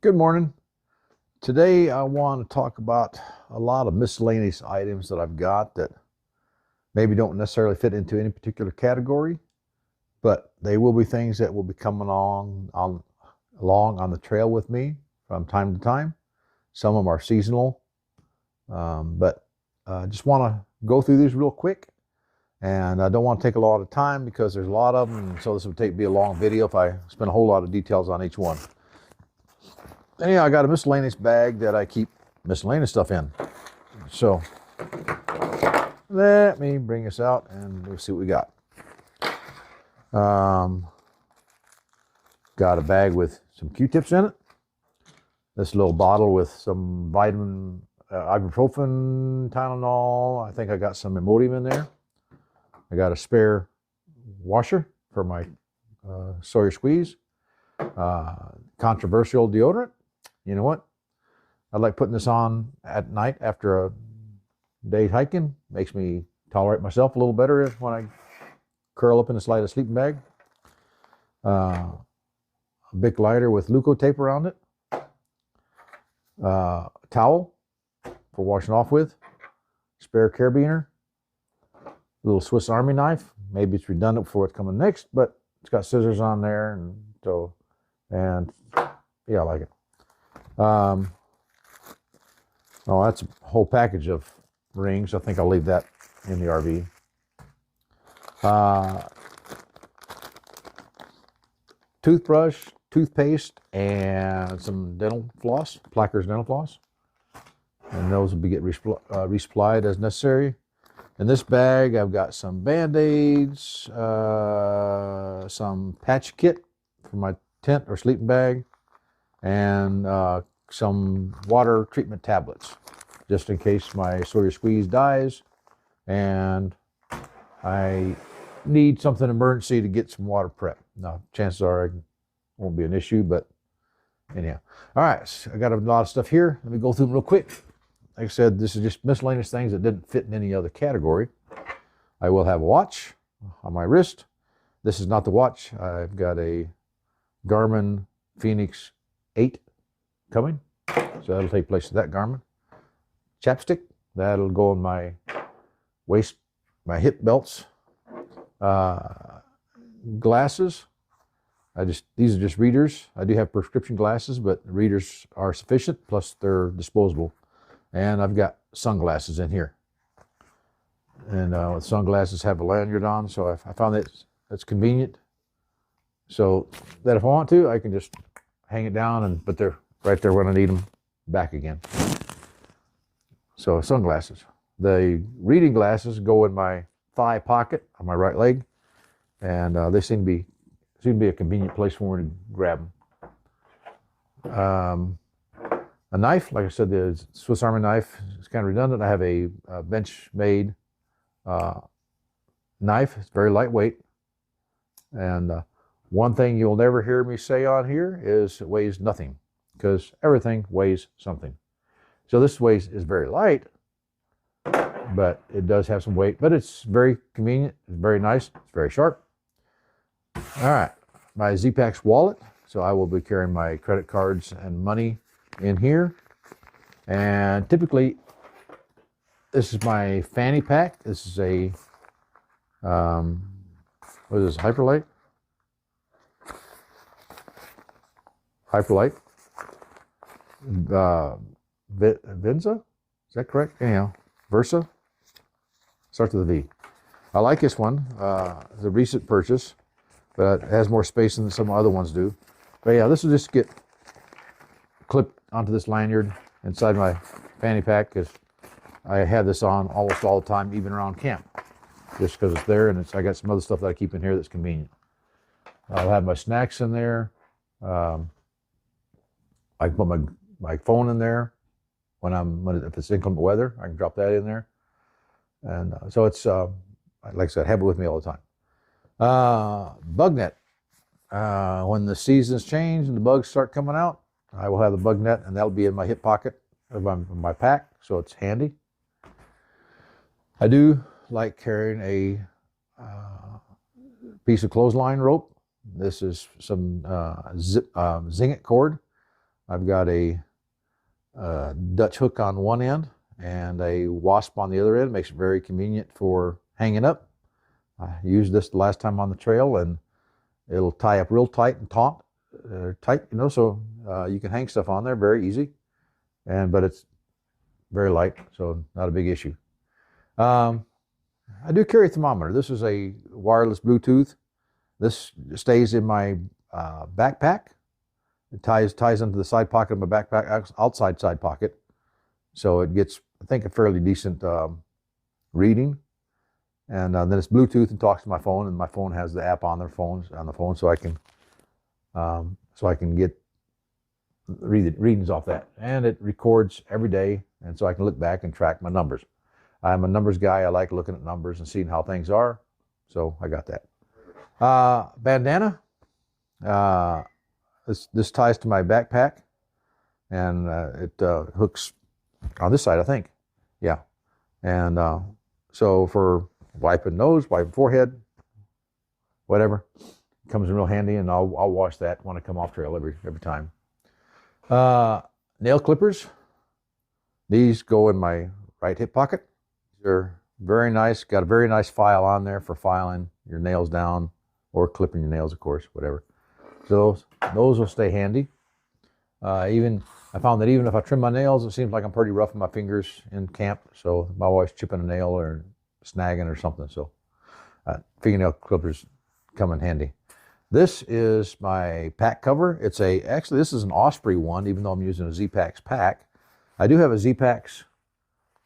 Good morning. Today I want to talk about a lot of miscellaneous items that I've got that maybe don't necessarily fit into any particular category, but they will be things that will be coming along on the trail with me from time to time. Some of them are seasonal, but just want to go through these real quick. And I don't want to take a lot of time because there's a lot of them, and so this would be a long video if I spend a whole lot of details on each one. Anyhow, I got a miscellaneous bag that I keep miscellaneous stuff in. So let me bring this out and we'll see what we got. Got a bag with some Q-tips in it. This little bottle with some vitamin, ibuprofen, Tylenol. I think I got some Imodium in there. I got a spare washer for my Sawyer Squeeze. Controversial deodorant. You know what? I like putting this on at night after a day hiking. Makes me tolerate myself a little better when I curl up in a light sleeping bag. A big lighter with Leuco tape around it. Towel for washing off with. Spare carabiner. Little Swiss Army knife. Maybe it's redundant for what's coming next, but it's got scissors on there, and yeah, I like it. Oh, that's a whole package of rings. I think I'll leave that in the RV. Toothbrush, toothpaste, and some dental floss, Placker's dental floss. And those will be resupplied as necessary. In this bag, I've got some Band-Aids, some patch kit for my tent or sleeping bag, and some water treatment tablets, just in case my Sawyer Squeeze dies and I need something emergency to get some water prep. Now, chances are it won't be an issue, but anyhow. All right, so I got a lot of stuff here. Let me go through them real quick. Like I said, this is just miscellaneous things that didn't fit in any other category. I will have a watch on my wrist. This is not the watch. I've got a Garmin Phoenix 8 coming, so that'll take place with that Garmin. Chapstick, that'll go in my waist, my hip belts. Glasses, these are just readers. I do have prescription glasses, but readers are sufficient, plus they're disposable. And I've got sunglasses in here. And sunglasses have a lanyard on, so I found that's convenient. So that if I want to, I can just hang it down, but they're right there when I need them back again. So sunglasses. The reading glasses go in my thigh pocket on my right leg, and they seem to be a convenient place for me to grab them. A knife, like I said, the Swiss Army knife is kind of redundant. I have a bench-made knife. It's very lightweight. And one thing you'll never hear me say on here is it weighs nothing, because everything weighs something. So this is very light, but it does have some weight. But it's very convenient. It's very nice. It's very sharp. All right, my Z-Packs wallet. So I will be carrying my credit cards and money in here. And typically, this is my fanny pack. This is a, what is this, Hyperlite? Hyperlite. Venza? Is that correct? Anyhow, Versa. Starts with a V. I like this one. It's a recent purchase, but it has more space than some other ones do. But yeah, this will just get clipped onto this lanyard inside my fanny pack, because I have this on almost all the time, even around camp, just because it's there, and I got some other stuff that I keep in here that's convenient. I'll have my snacks in there. I can put my phone in there if it's inclement weather. I can drop that in there, and so it's like I said, I have it with me all the time. Bug net. When the seasons change and the bugs start coming out, I will have the bug net, and that'll be in my hip pocket of my pack, so it's handy. I do like carrying a piece of clothesline rope. This is some Zing-It cord. I've got a Dutch hook on one end and a wasp on the other end. Makes it very convenient for hanging up. I used this the last time on the trail, and it'll tie up real tight and tight, you know, so you can hang stuff on there very easy. But it's very light, so not a big issue. I do carry a thermometer. This is a wireless Bluetooth. This stays in my backpack. It ties into the side pocket of my backpack, outside side pocket. So it gets, I think, a fairly decent reading. And then it's Bluetooth and talks to my phone, and my phone has the app on the phone, so I can get readings off that. And it records every day, and so I can look back and track my numbers. I'm a numbers guy. I like looking at numbers and seeing how things are. So I got that. Bandana. This ties to my backpack, and it hooks on this side, I think. Yeah. And so for wiping nose, wiping forehead, whatever, it comes in real handy, and I'll wash that when I come off trail every time. Nail clippers. These go in my right hip pocket. They're very nice. Got a very nice file on there for filing your nails down or clipping your nails, of course, whatever. So those will stay handy. I found that even if I trim my nails, it seems like I'm pretty rough on my fingers in camp. So I'm always chipping a nail or snagging or something. So fingernail clippers come in handy. This is my pack cover. Actually, this is an Osprey one, even though I'm using a Z-Packs pack. I do have a Z-Packs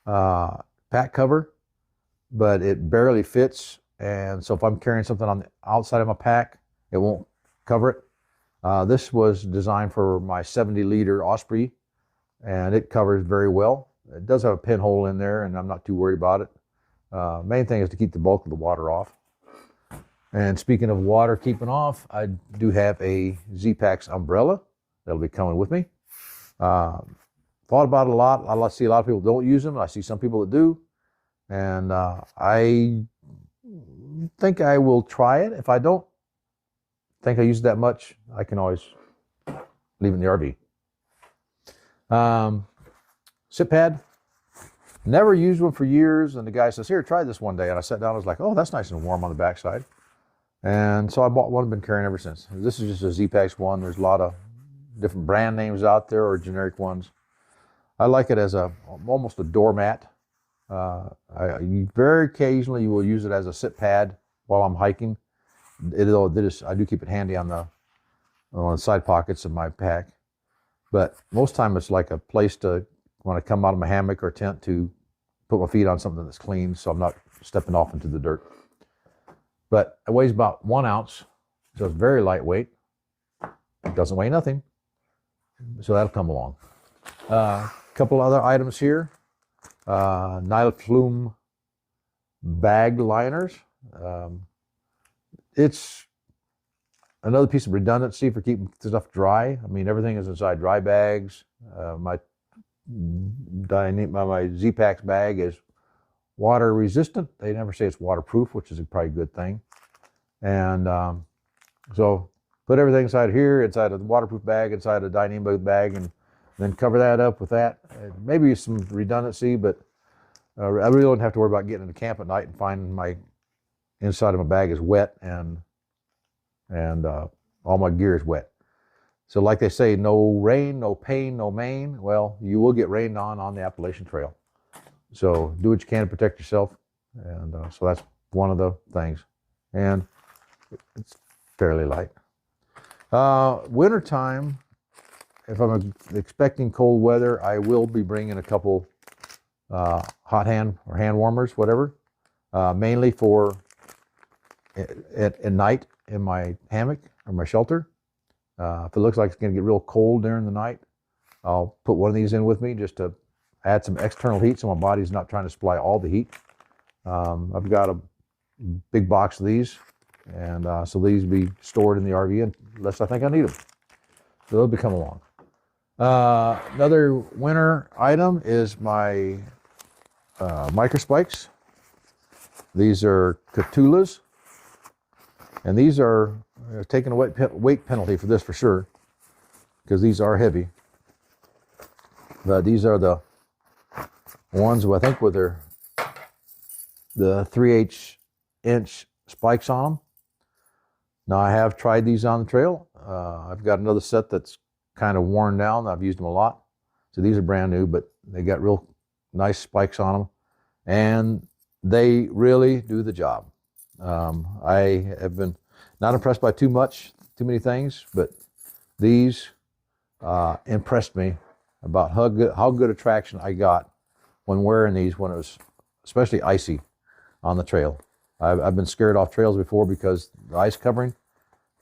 pack cover, but it barely fits. And so if I'm carrying something on the outside of my pack, it won't cover it. This was designed for my 70-liter Osprey, and it covers very well. It does have a pinhole in there, and I'm not too worried about it. Main thing is to keep the bulk of the water off. And speaking of water keeping off, I do have a Z-Packs umbrella that'll be coming with me. Thought about it a lot. I see a lot of people don't use them. I see some people that do. And I think I will try it. If I don't think I use it that much, I can always leave it in the RV. Sit pad. Never used one for years, and the guy says, "Here, try this one day." And I sat down, I was like, "Oh, that's nice and warm on the backside." And so I bought one, I've been carrying ever since. This is just a Z-Packs one. There's a lot of different brand names out there or generic ones. I like it as almost a doormat. Very occasionally you will use it as a sit pad while I'm hiking. I do keep it handy on the side pockets of my pack. But most time it's like a place to, when I come out of my hammock or tent, to put my feet on something that's clean so I'm not stepping off into the dirt. But it weighs about 1 ounce, so it's very lightweight. It doesn't weigh nothing, so that'll come along. A couple other items here. Nylon Flume bag liners. It's another piece of redundancy for keeping stuff dry. I mean, everything is inside dry bags. My Z-Packs bag is water resistant. They never say it's waterproof, which is probably a good thing. And so put everything inside here, inside of the waterproof bag, inside a Dyneema bag, and then cover that up with that. Maybe some redundancy, but I really don't have to worry about getting into camp at night and finding my inside of my bag is wet and all my gear is wet. So like they say, no rain, no pain, no main. Well, you will get rained on the Appalachian Trail. So do what you can to protect yourself. And so that's one of the things. And it's fairly light. Wintertime, if I'm expecting cold weather, I will be bringing a couple hot hand or hand warmers, whatever, mainly for at night in my hammock or my shelter. If it looks like it's going to get real cold during the night, I'll put one of these in with me just to add some external heat so my body's not trying to supply all the heat. I've got a big box of these, and so these will be stored in the RV unless I think I need them. So they'll be coming along. Another winter item is my microspikes. These are Catulas, and these are taking a weight penalty for this for sure, because these are heavy. But these are the ones I think with the 3/8 inch spikes on them. Now I have tried these on the trail. I've got another set that's kind of worn down. I've used them a lot. So these are brand new, but they got real nice spikes on them. And they really do the job. I have been not impressed by too many things, but these impressed me about how good a traction I got when wearing these when it was especially icy on the trail. I've been scared off trails before because the ice covering,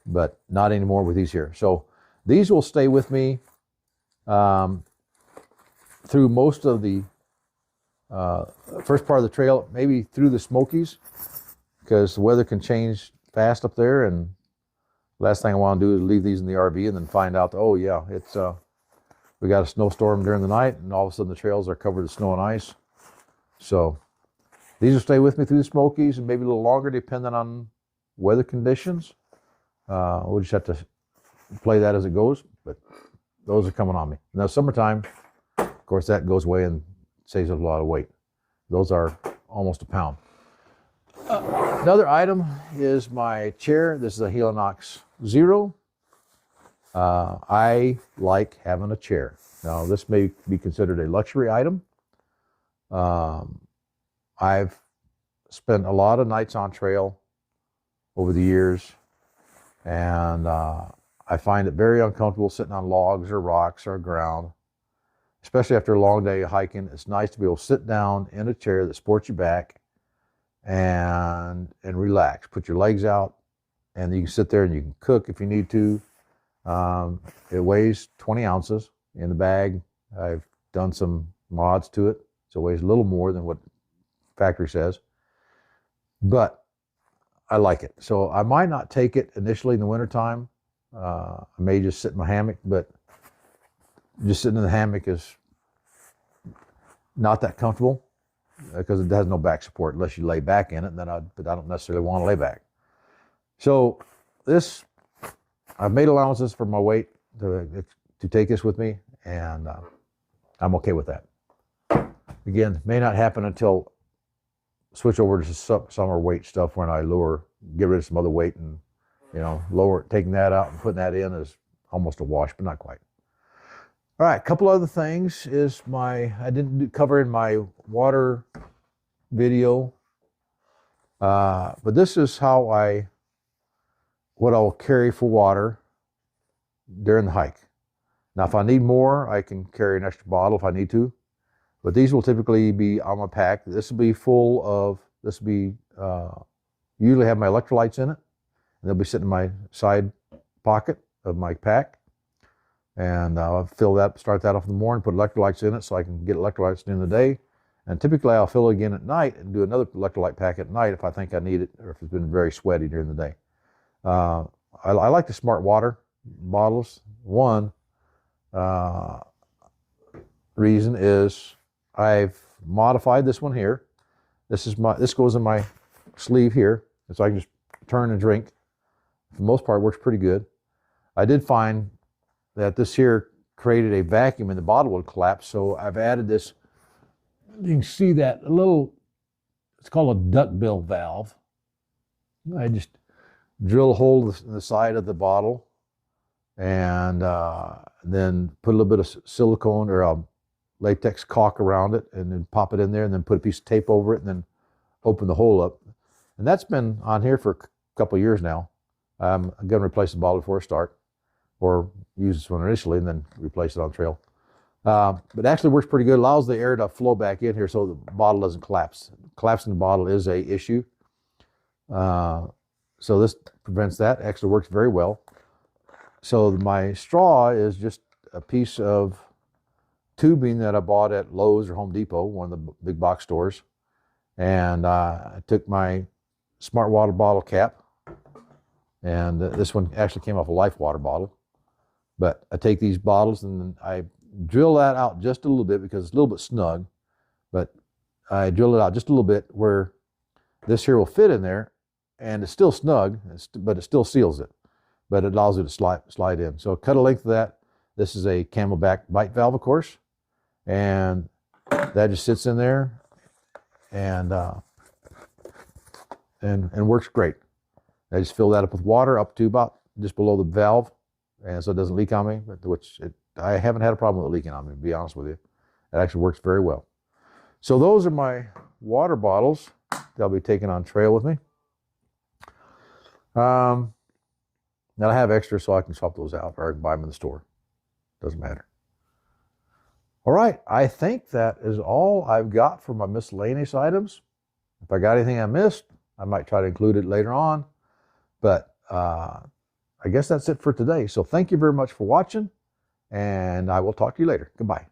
but not anymore with these here. So these will stay with me through most of the first part of the trail, maybe through the Smokies, because the weather can change fast up there. And last thing I want to do is leave these in the RV and then find out, oh yeah, it's we got a snowstorm during the night, and all of a sudden the trails are covered with snow and ice. So these will stay with me through the Smokies and maybe a little longer depending on weather conditions. We'll just have to play that as it goes, but those are coming on me. Now summertime, of course, that goes away and saves a lot of weight. Those are almost a pound. Another item is my chair. This is a Helinox Zero. I like having a chair. Now, this may be considered a luxury item. I've spent a lot of nights on trail over the years, and I find it very uncomfortable sitting on logs or rocks or ground, especially after a long day of hiking. It's nice to be able to sit down in a chair that supports your back and relax. Put your legs out, and you can sit there and you can cook if you need to. It weighs 20 ounces in the bag. I've done some mods to it, so it weighs a little more than what factory says, but I like it. So I might not take it initially in the wintertime. I may just sit in my hammock, but just sitting in the hammock is not that comfortable because it has no back support unless you lay back in it, but I don't necessarily want to lay back. So this, I've made allowances for my weight to take this with me, and I'm okay with that. Again, may not happen until switch over to summer weight stuff when I get rid of some other weight, and taking that out and putting that in is almost a wash, but not quite. All right, a couple other things is I didn't cover in my water video, but this is what I'll carry for water during the hike. Now, if I need more, I can carry an extra bottle if I need to, but these will typically be on my pack. This will be usually have my electrolytes in it, and they'll be sitting in my side pocket of my pack. And I'll start that off in the morning, put electrolytes in it so I can get electrolytes during the day. And typically I'll fill it again at night and do another electrolyte pack at night if I think I need it, or if it's been very sweaty during the day. I like the Smart Water bottles. One reason is I've modified this one here. This goes in my sleeve here, so I can just turn and drink. For the most part, it works pretty good. I did find that this here created a vacuum and the bottle would collapse, so I've added this. You can see that it's called a duckbill valve. I just drill a hole in the side of the bottle, and then put a little bit of silicone or a latex caulk around it, and then pop it in there, and then put a piece of tape over it, and then open the hole up. And that's been on here for a couple of years now. I'm going to replace the bottle before I start, or use this one initially and then replace it on trail. But it actually works pretty good. It allows the air to flow back in here so the bottle doesn't collapse. Collapsing the bottle is a issue. So this prevents that. It actually works very well. So my straw is just a piece of tubing that I bought at Lowe's or Home Depot, one of the big box stores. And I took my Smart Water bottle cap, and this one actually came off a Life Water bottle. But I take these bottles and I drill that out just a little bit because it's a little bit snug, but I drill it out just a little bit where this here will fit in there, and it's still snug, but it still seals it, but it allows it to slide in. So cut a length of that. This is a Camelback bite valve, of course, and that just sits in there and works great. I just fill that up with water up to about just below the valve, and so it doesn't leak on me, I haven't had a problem with it leaking on me, to be honest with you. It actually works very well. So those are my water bottles that I'll be taking on trail with me. Now I have extra, so I can swap those out, or I can buy them in the store. Doesn't matter. All right, I think that is all I've got for my miscellaneous items. If I got anything I missed, I might try to include it later on. But I guess that's it for today. So thank you very much for watching, and I will talk to you later. Goodbye.